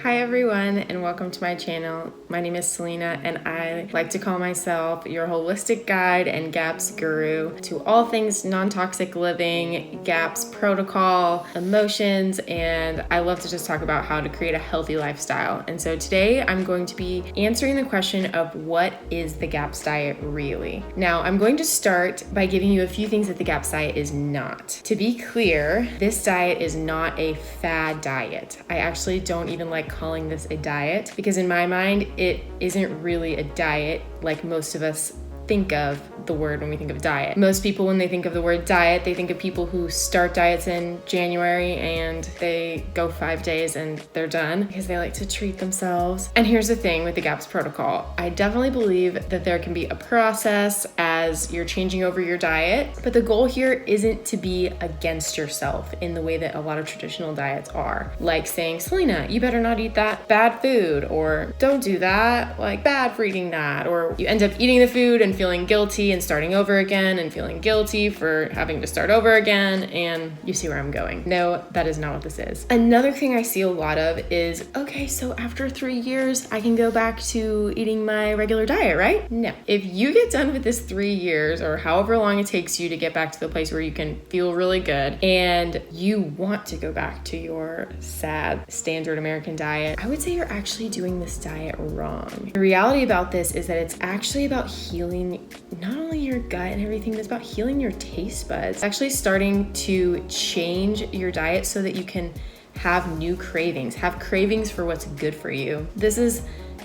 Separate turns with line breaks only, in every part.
Hi everyone, and welcome to my channel. My name is Selena, and I like to call myself your holistic guide and GAPS guru to all things non-toxic living, GAPS protocol, emotions, and I love to just talk about how to create a healthy lifestyle. And so today I'm going to be answering the question of what is the GAPS diet really? Now, I'm going to start by giving you a few things that the GAPS diet is not. To be clear, this diet is not a fad diet. I actually don't even like calling this a diet because in my mind, it isn't really a diet like most of us think of the word when we think of diet. Most people, when they think of the word diet, they think of people who start diets in January and they go 5 days and they're done because they like to treat themselves. And here's the thing with the GAPS protocol. I definitely believe that there can be a process as you're changing over your diet, but the goal here isn't to be against yourself in the way that a lot of traditional diets are. Like saying, Selena, you better not eat that bad food, or don't do that, like bad for eating that, or you end up eating the food and feeling guilty and starting over again and feeling guilty for having to start over again, and you see where I'm going. No, that is not what this is. Another thing I see a lot of is, okay, so after 3 years, I can go back to eating my regular diet, right? No. If you get done with this 3 years or however long it takes you to get back to the place where you can feel really good and you want to go back to your sad standard American diet, I would say you're actually doing this diet wrong. The reality about this is that it's actually about healing not only your gut and everything, but it's about healing your taste buds. It's actually starting to change your diet so that you can have new cravings, have cravings for what's good for you. This is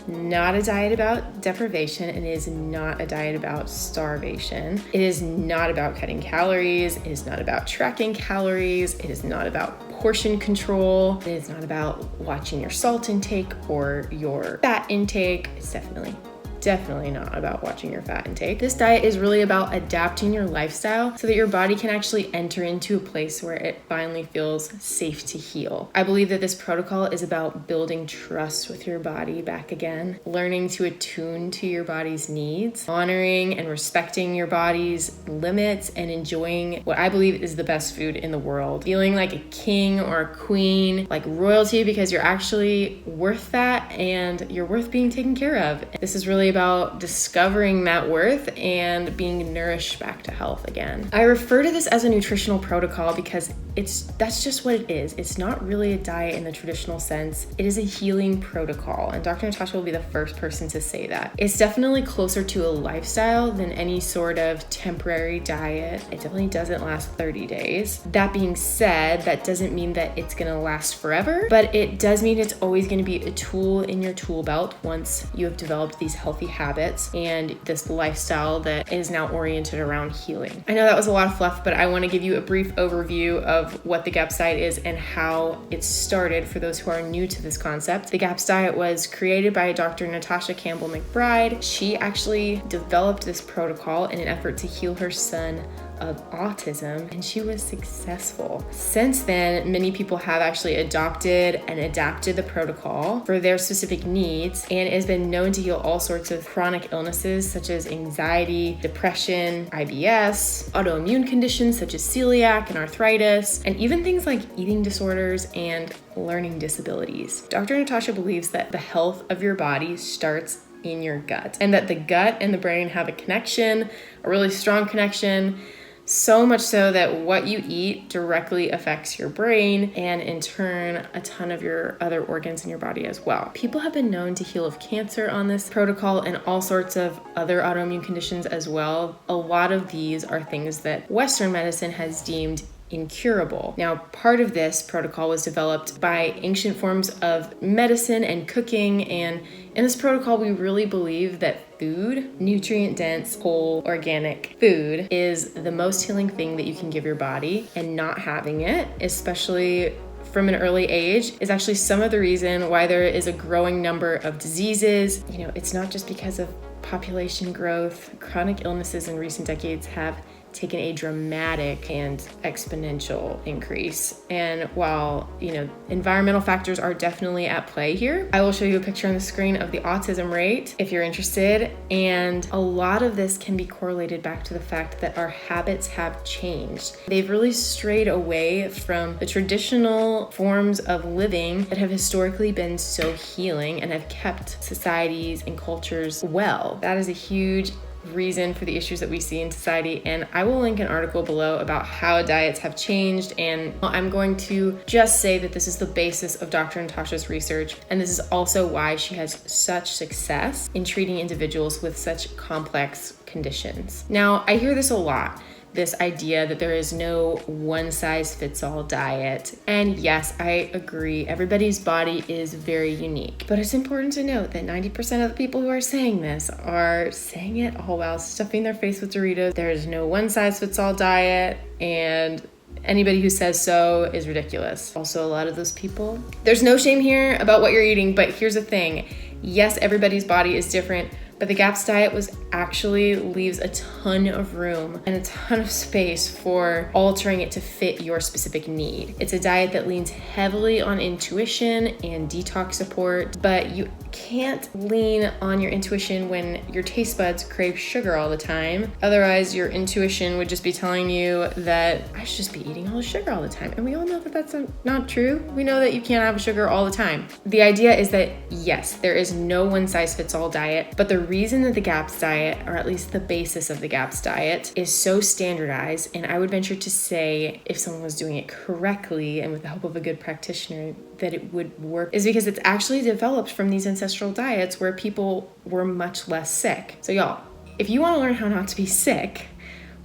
not a diet about deprivation, and it is not a diet about starvation. It is not about cutting calories. It is not about tracking calories. It is not about portion control. It is not about watching your salt intake or your fat intake. It's definitely not about watching your fat intake. This diet is really about adapting your lifestyle so that your body can actually enter into a place where it finally feels safe to heal. I believe that this protocol is about building trust with your body back again, learning to attune to your body's needs, honoring and respecting your body's limits, and enjoying what I believe is the best food in the world. Feeling like a king or a queen, like royalty, because you're actually worth that and you're worth being taken care of. This is really about discovering that worth and being nourished back to health again. I refer to this as a nutritional protocol because that's just what it is. It's not really a diet in the traditional sense. It is a healing protocol, and Dr. Natasha will be the first person to say that. It's definitely closer to a lifestyle than any sort of temporary diet. It definitely doesn't last 30 days. That being said, that doesn't mean that it's gonna last forever, but it does mean it's always gonna be a tool in your tool belt once you have developed these healthy habits and this lifestyle that is now oriented around healing. I know that was a lot of fluff, but I want to give you a brief overview of what the GAPS diet is and how it started for those who are new to this concept. The GAPS diet was created by Dr. Natasha Campbell McBride. She actually developed this protocol in an effort to heal her son of autism, and she was successful. Since then, many people have actually adopted and adapted the protocol for their specific needs, and it has been known to heal all sorts of chronic illnesses such as anxiety, depression, IBS, autoimmune conditions such as celiac and arthritis, and even things like eating disorders and learning disabilities. Dr. Natasha believes that the health of your body starts in your gut, and that the gut and the brain have a connection, a really strong connection, so much so that what you eat directly affects your brain and in turn a ton of your other organs in your body as well. People have been known to heal of cancer on this protocol and all sorts of other autoimmune conditions as well. A lot of these are things that Western medicine has deemed incurable. Now, part of this protocol was developed by ancient forms of medicine and cooking, and in this protocol, we really believe that food, nutrient-dense, whole, organic food is the most healing thing that you can give your body, and not having it, especially from an early age, is actually some of the reason why there is a growing number of diseases. It's not just because of population growth. Chronic illnesses in recent decades have taken a dramatic and exponential increase. And while, environmental factors are definitely at play here, I will show you a picture on the screen of the autism rate if you're interested. And a lot of this can be correlated back to the fact that our habits have changed. They've really strayed away from the traditional forms of living that have historically been so healing and have kept societies and cultures well. That is a huge reason for the issues that we see in society, and I will link an article below about how diets have changed. And I'm going to just say that this is the basis of Dr. Natasha's research, and this is also why she has such success in treating individuals with such complex conditions. Now, I hear this a lot, this idea that there is no one-size-fits-all diet. And yes, I agree, everybody's body is very unique. But it's important to note that 90% of the people who are saying this are saying it all while stuffing their face with Doritos. There is no one-size-fits-all diet, and anybody who says so is ridiculous. Also, a lot of those people, there's no shame here about what you're eating, but here's the thing. Yes, everybody's body is different, but the GAPS diet actually leaves a ton of room and a ton of space for altering it to fit your specific need. It's a diet that leans heavily on intuition and detox support, but you can't lean on your intuition when your taste buds crave sugar all the time. Otherwise, your intuition would just be telling you that I should just be eating all the sugar all the time. And we all know that that's not true. We know that you can't have sugar all the time. The idea is that, yes, there is no one-size-fits-all diet, but the reason that the GAPS diet, or at least the basis of the GAPS diet, is so standardized, and I would venture to say if someone was doing it correctly and with the help of a good practitioner, that it would work, is because it's actually developed from these ancestral diets where people were much less sick. So y'all, if you want to learn how not to be sick,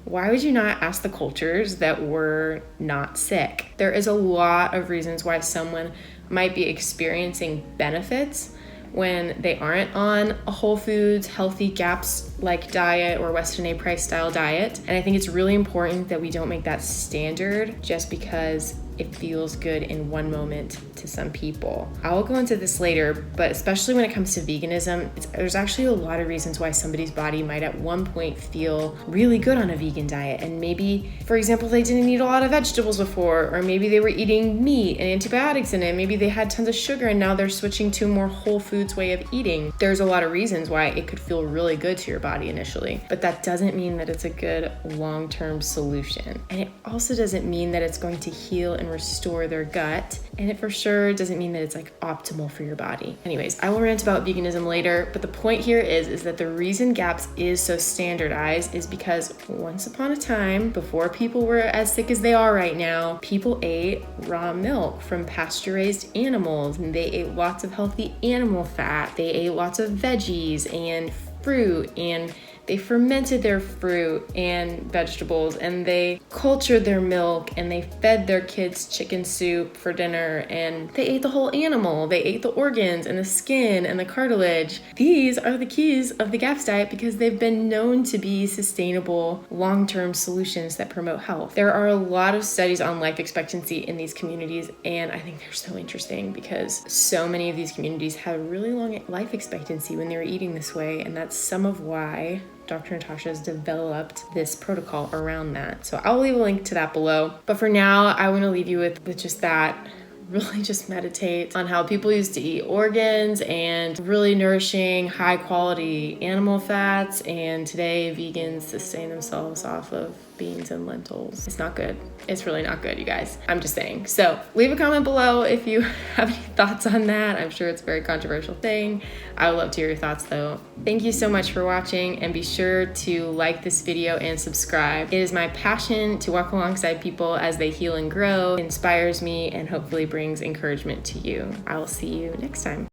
why would you not ask the cultures that were not sick? There is a lot of reasons why someone might be experiencing benefits when they aren't on a Whole Foods, healthy GAPS-like diet or Weston A. Price style diet. And I think it's really important that we don't make that standard just because it feels good in one moment to some people. I will go into this later, but especially when it comes to veganism, there's actually a lot of reasons why somebody's body might at one point feel really good on a vegan diet. And maybe, for example, they didn't eat a lot of vegetables before, or maybe they were eating meat and antibiotics in it. Maybe they had tons of sugar and now they're switching to a more whole foods way of eating. There's a lot of reasons why it could feel really good to your body initially, but that doesn't mean that it's a good long-term solution. And it also doesn't mean that it's going to heal and restore their gut. And it for sure doesn't mean that it's like optimal for your body. Anyways, I will rant about veganism later, but the point here is that the reason GAPS is so standardized is because once upon a time, before people were as sick as they are right now, people ate raw milk from pasture-raised animals, and they ate lots of healthy animal fat. They ate lots of veggies and fruit, and they fermented their fruit and vegetables, and they cultured their milk, and they fed their kids chicken soup for dinner, and they ate the whole animal. They ate the organs and the skin and the cartilage. These are the keys of the GAPS diet because they've been known to be sustainable long-term solutions that promote health. There are a lot of studies on life expectancy in these communities, and I think they're so interesting because so many of these communities have really long life expectancy when they were eating this way, and that's some of why Dr. Natasha has developed this protocol around that. So I'll leave a link to that below. But for now, I want to leave you with just that. Really just meditate on how people used to eat organs and really nourishing, high quality animal fats. And today vegans sustain themselves off of beans and lentils. It's not good. It's really not good, you guys. I'm just saying. So leave a comment below if you have any thoughts on that. I'm sure it's a very controversial thing. I would love to hear your thoughts though. Thank you so much for watching, and be sure to like this video and subscribe. It is my passion to walk alongside people as they heal and grow. It inspires me and hopefully brings encouragement to you. I will see you next time.